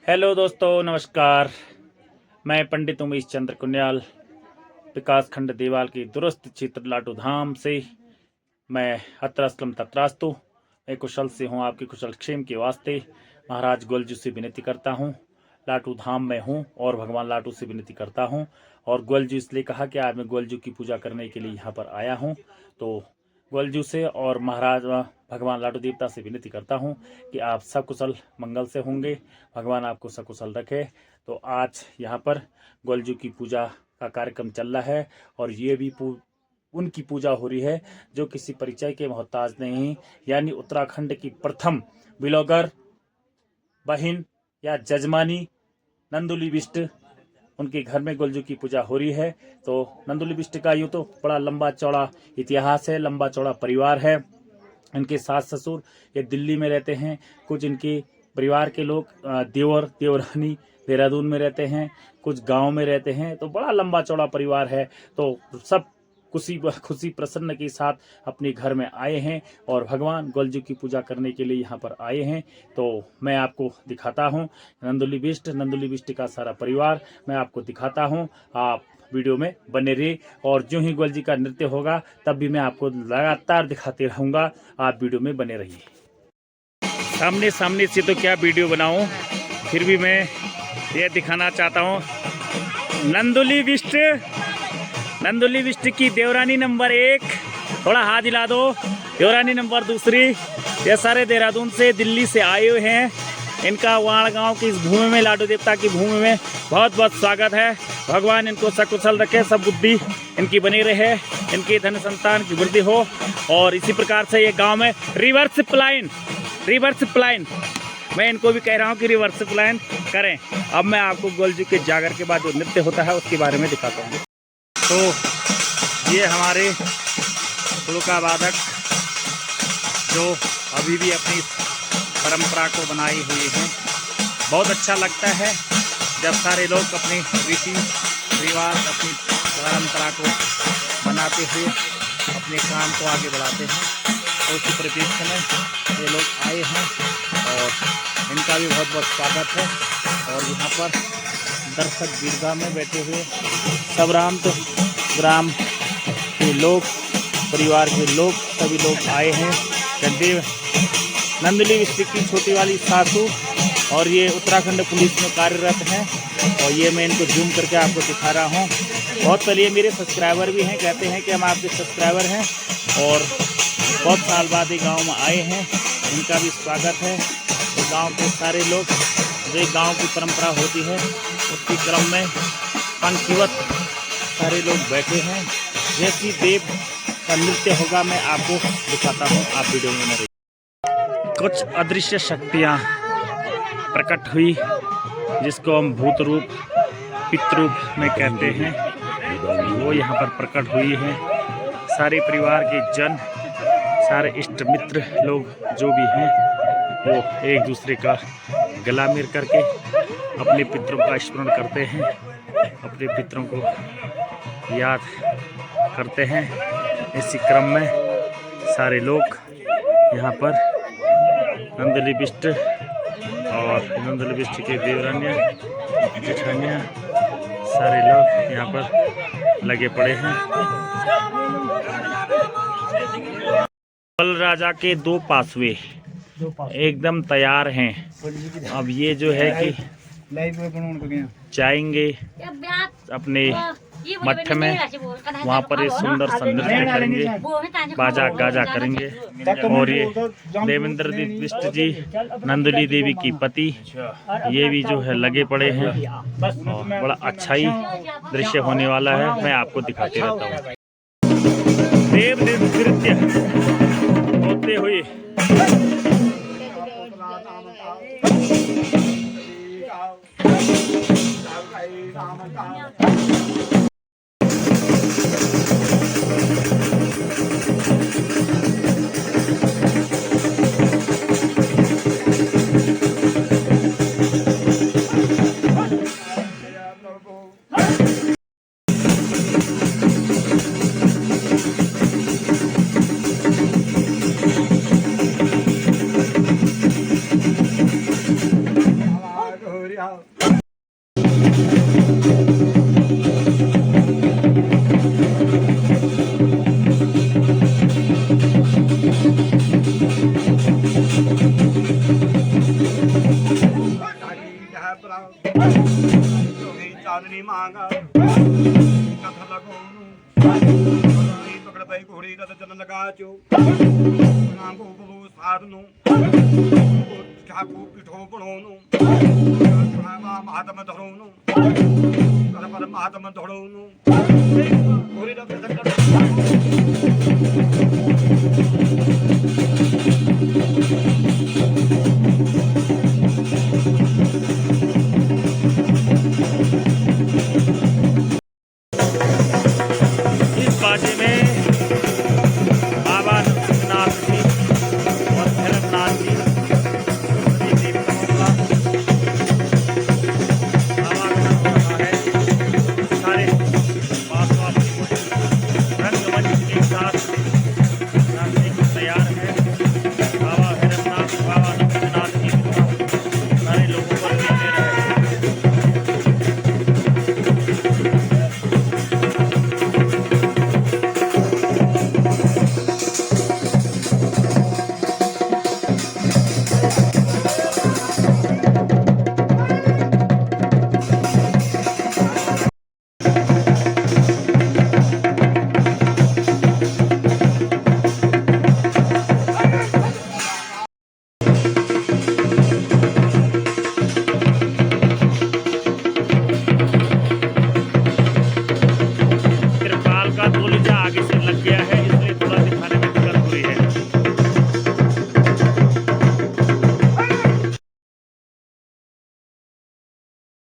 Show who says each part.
Speaker 1: Hello दोस्तों, नमस्कार। मैं पंडित उमेश चंद्र कुन्याल, विकास खंड देवाल की दुरुस्त क्षेत्र लाटू धाम से मैं अत्रस्तम तत्रास्तु मैं कुशल से हूँ। आपके कुशल क्षेम के वास्ते महाराज गोलजू से विनती करता हूँ। लाटू धाम में हूँ और भगवान लाटू से विनती करता हूँ। और गोलजू इसलिए कहा कि आज मैं गोलजू की पूजा करने के लिए यहाँ पर आया हूँ, तो गोलजू से और महाराज भगवान लाटू देवता से विनती करता हूँ कि आप सकुशल मंगल से होंगे, भगवान आपको सकुशल रखे। तो आज यहाँ पर गोलजू की पूजा का कार्यक्रम चल रहा है और ये भी उनकी पूजा हो रही है जो किसी परिचय के मोहताज नहीं, यानी उत्तराखंड की प्रथम ब्लॉगर बहन या जजमानी नंदुली बिष्ट, उनके घर में गोलजू की पूजा हो रही है। तो नंदुली बिष्ट का यूँ तो बड़ा लंबा चौड़ा इतिहास है, लंबा चौड़ा परिवार है। इनके सास ससुर ये दिल्ली में रहते हैं, कुछ इनके परिवार के लोग देवर देवरानी देहरादून में रहते हैं, कुछ गांव में रहते हैं। तो बड़ा लंबा चौड़ा परिवार है। तो सब खुशी प्रसन्न के साथ अपने घर में आए हैं और भगवान गोलजू की पूजा करने के लिए यहाँ पर आए हैं। तो मैं आपको दिखाता हूँ नंदुली बिष्ट का सारा परिवार मैं आपको दिखाता हूँ। आप वीडियो में बने रहिए और जो ही गोलजी का नृत्य होगा तब भी मैं आपको लगातार दिखाते रहूँगा। आप वीडियो में बने रहिए। सामने सामने से तो क्या वीडियो बनाऊं, फिर भी मैं ये दिखाना चाहता हूँ। नंदुली बिष्ट की देवरानी नंबर 1, थोड़ा हाथ हिला दो। देवरानी नंबर 2, ये सारे देहरादून से दिल्ली से आए हुए हैं। इनका वाण गांव की इस भूमि में, लाटू देवता की भूमि में बहुत बहुत स्वागत है। भगवान इनको सकुशल रखे, सब बुद्धि इनकी बनी रहे, इनकी धन संतान की वृद्धि हो। और इसी प्रकार से ये गांव में रिवर्स प्लाइन मैं इनको भी कह रहा हूँ कि रिवर्स प्लाइन करें। अब मैं आपको गोलजू के जागर के बाद जो नृत्य होता है उसके बारे में दिखाता हूँ। तो ये हमारे तुड़का वादक जो अभी भी अपनी परंपरा को बनाए हुए हैं। बहुत अच्छा लगता है जब सारे लोग अपने रीति रिवाज, अपनी परंपरा को बनाते हुए अपने काम को आगे बढ़ाते हैं। तो उसी परिप्रेक्ष्य में ये लोग आए हैं और इनका भी बहुत बहुत स्वागत है। और यहाँ पर दर्शक दीर्घा में बैठे हुए सब ग्राम के लोग, परिवार के लोग, सभी लोग आए हैं। नंदुली बिष्ट की छोटी वाली सासू और ये उत्तराखंड पुलिस में कार्यरत हैं। और ये मैं इनको जूम करके आपको दिखा रहा हूँ। बहुत पहले ये मेरे सब्सक्राइबर भी हैं, कहते हैं कि हम आपके सब्सक्राइबर हैं और बहुत साल बाद ये गांव में आए हैं। इनका भी स्वागत है। तो गांव के सारे लोग, जो एक गांव की परंपरा होती है उसके क्रम में पंक्तिवत सारे लोग बैठे हैं। जैसी देव का नृत्य होगा मैं आपको दिखाता हूँ, आप वीडियो में रहिए। कुछ अदृश्य शक्तियाँ प्रकट हुई जिसको हम भूत रूप पितरूप में कहते हैं, वो यहाँ पर प्रकट हुई है। सारे परिवार के जन, सारे इष्ट मित्र लोग जो भी हैं वो एक दूसरे का गला मिल करके अपने पितरों का स्मरण करते हैं, अपने पितरों को याद करते हैं। इसी क्रम में सारे लोग यहाँ पर नंदुली बिष्ट और नंदुली बिष्ट के देवरानियाँ जेठानियाँ सारे लोग यहाँ पर लगे पड़े हैं। बल राजा के 2 पासवे एकदम तैयार हैं। अब ये जो है कि जाएंगे अपने मठ में, वहाँ पर ये सुंदर नृत्य करेंगे, बाजा गाजा करेंगे। और ये देवेंद्र बिष्ट जी, नंदुली देवी की पति, ये भी जो है लगे पड़े हैं। और बड़ा अच्छा ही दृश्य होने वाला है, मैं आपको दिखाते रहता हूँ। देव नृत्य होते हुए
Speaker 2: ਹੋਰਿਆ ਚਾਨਣੀ ਮੰਗਾ ਕਥ ਲਗੋ ਨੂੰ ਪਕੜ ਪਈ ਘੋੜੀ ਦਾ ਜਨ ਲਗਾ ਚੋ ਨਾਂਗੋ ਬਲੂ ਸਾਧ ਨੂੰ ਠਾਕੂ ਪਿਠੋ ਬਣੋ ਨੂੰ ਮਹਾਤਮ ਧਰੋ ਨੂੰ ਕਰ ਪਰ ਮਹਾਤਮ ਧੜੋ ਨੂੰ ਘੋੜੀ ਦਾ ਪ੍ਰਸੰਗ